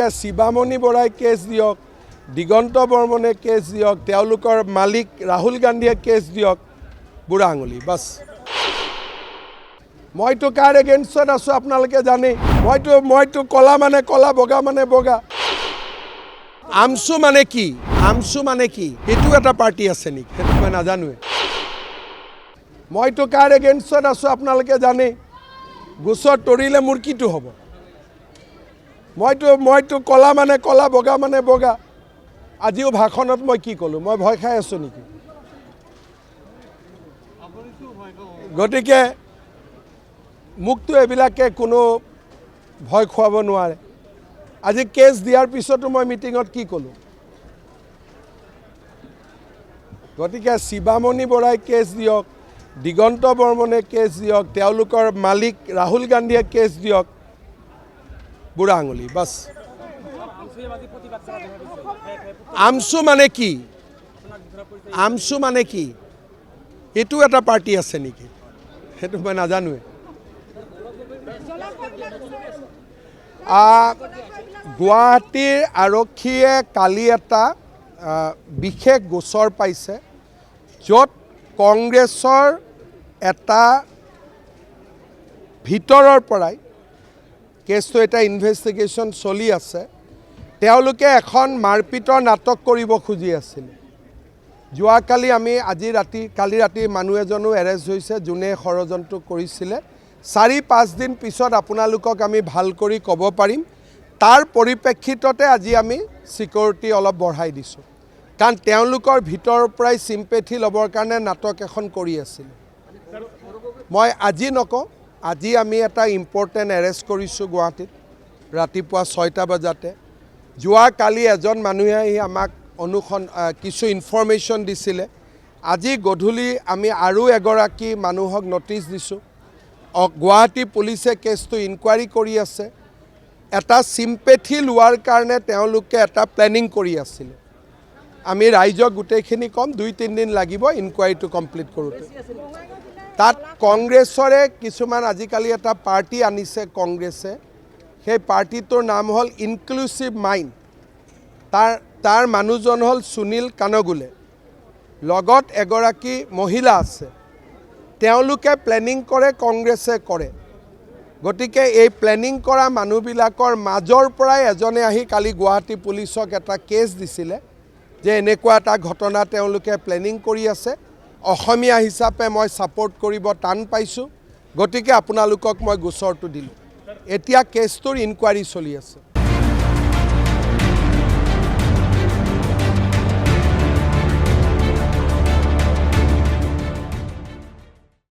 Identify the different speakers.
Speaker 1: শিৱামণি বৰাই কেছ দিয়ক, দিগন্ত বৰ্মনে কেছ দিয়ক, তেওঁলোকৰ মালিক ৰাহুল গান্ধীয়ে কেছ দিয়ক, বুঢ়া আঙুলি বাছ। মইতো কাৰ এগেইনষ্টত আছোঁ আপোনালোকে জানেই। মইতো কলা মানে কলা, বগা মানে বগা। আমচু মানে কি? আমচু মানে কি? এইটো এটা পাৰ্টি আছে নেকি? সেইটো মই নাজানোৱে। মইতো কাৰ এগেইনষ্টত আছোঁ আপোনালোকে জানেই। গোচৰ তৰিলে মোৰ কিটো হ'ব? মইতো কলা মানে কলা, বগা মানে বগা। আজিও ভাষণত মই কি ক'লোঁ? মই ভয় খাই আছোঁ নেকি? গতিকে মোকতো এইবিলাকে কোনো ভয় খুৱাব নোৱাৰে। আজি কেছ দিয়াৰ পিছতো মই মিটিঙত কি ক'লোঁ? গতিকে শিৱামণি বৰাই কেছ দিয়ক, দিগন্ত বৰ্মনে কেছ দিয়ক, তেওঁলোকৰ মালিক ৰাহুল গান্ধীয়ে কেছ দিয়ক, বুঢ়া আঙুলি বাছ। আমচু মানে কি? আমচু মানে কি? এইটো এটা পাৰ্টি আছে নেকি? সেইটো মই নাজানোৱে। গুৱাহাটীৰ আৰক্ষীয়ে কালি এটা বিশেষ গোচৰ পাইছে, য'ত কংগ্ৰেছৰ এটা ভিতৰৰ পৰাই কেছটো এটা ইনভেষ্টিগেশ্যন চলি আছে। তেওঁলোকে এখন মাৰপিটৰ নাটক কৰিব খুজি আছিল। যোৱাকালি কালি ৰাতি মানুহ এজনো এৰেষ্ট হৈছে, যোনে ষড়যন্ত্ৰ কৰিছিলে। 4-5 দিন পিছত আপোনালোকক আমি ভাল কৰি ক'ব পাৰিম। তাৰ পৰিপ্ৰেক্ষিততে আজি আমি ছিকিউৰিটি অলপ বঢ়াই দিছোঁ, কাৰণ তেওঁলোকৰ ভিতৰৰ পৰাই চিম্পেথি ল'বৰ কাৰণে নাটক এখন কৰি আছিল। মই আজি নকওঁ, আজি আমি এটা ইম্পৰ্টেণ্ট এৰেষ্ট কৰিছোঁ গুৱাহাটীত ৰাতিপুৱা 6টা বজাতে। যোৱাকালি এজন মানুহে আহি আমাক কিছু ইনফৰমেশ্যন দিছিলে। আজি গধূলি আমি আৰু এগৰাকী মানুহক নটিচ দিছোঁ। গুৱাহাটী পুলিচে কেছটো ইনকুৱাৰী কৰি আছে। এটা চিম্পেথি লোৱাৰ কাৰণে তেওঁলোকে এটা প্লেনিং কৰি আছিলে। আমি ৰাইজক গোটেইখিনি ক'ম, 2-3 দিন লাগিব ইনকুৱাৰীটো কমপ্লিট কৰোঁতে। তাত কংগ্ৰেছৰে কিছুমান আজিকালি এটা পাৰ্টি আনিছে কংগ্ৰেছে। সেই পাৰ্টিটোৰ নাম হ'ল ইনক্লুচিভ মাইণ্ড। তাৰ মানুহজন হ'ল সুনীল কানগুলে, লগত এগৰাকী মহিলা আছে। তেওঁলোকে প্লেনিং কৰে, কংগ্ৰেছে কৰে। গতিকে এই প্লেনিং কৰা মানুহবিলাকৰ মাজৰ পৰাই এজনে আহি কালি গুৱাহাটী পুলিচক এটা কেছ দিছিলে যে এনেকুৱা এটা ঘটনা তেওঁলোকে প্লেনিং কৰি আছে। অসমীয়া হিচাপে মই ছাপোৰ্ট কৰিব টান পাইছোঁ, গতিকে আপোনালোকক মই গোচৰটো দিলোঁ। এতিয়া কেছটোৰ ইনকুৱাৰী চলি আছে।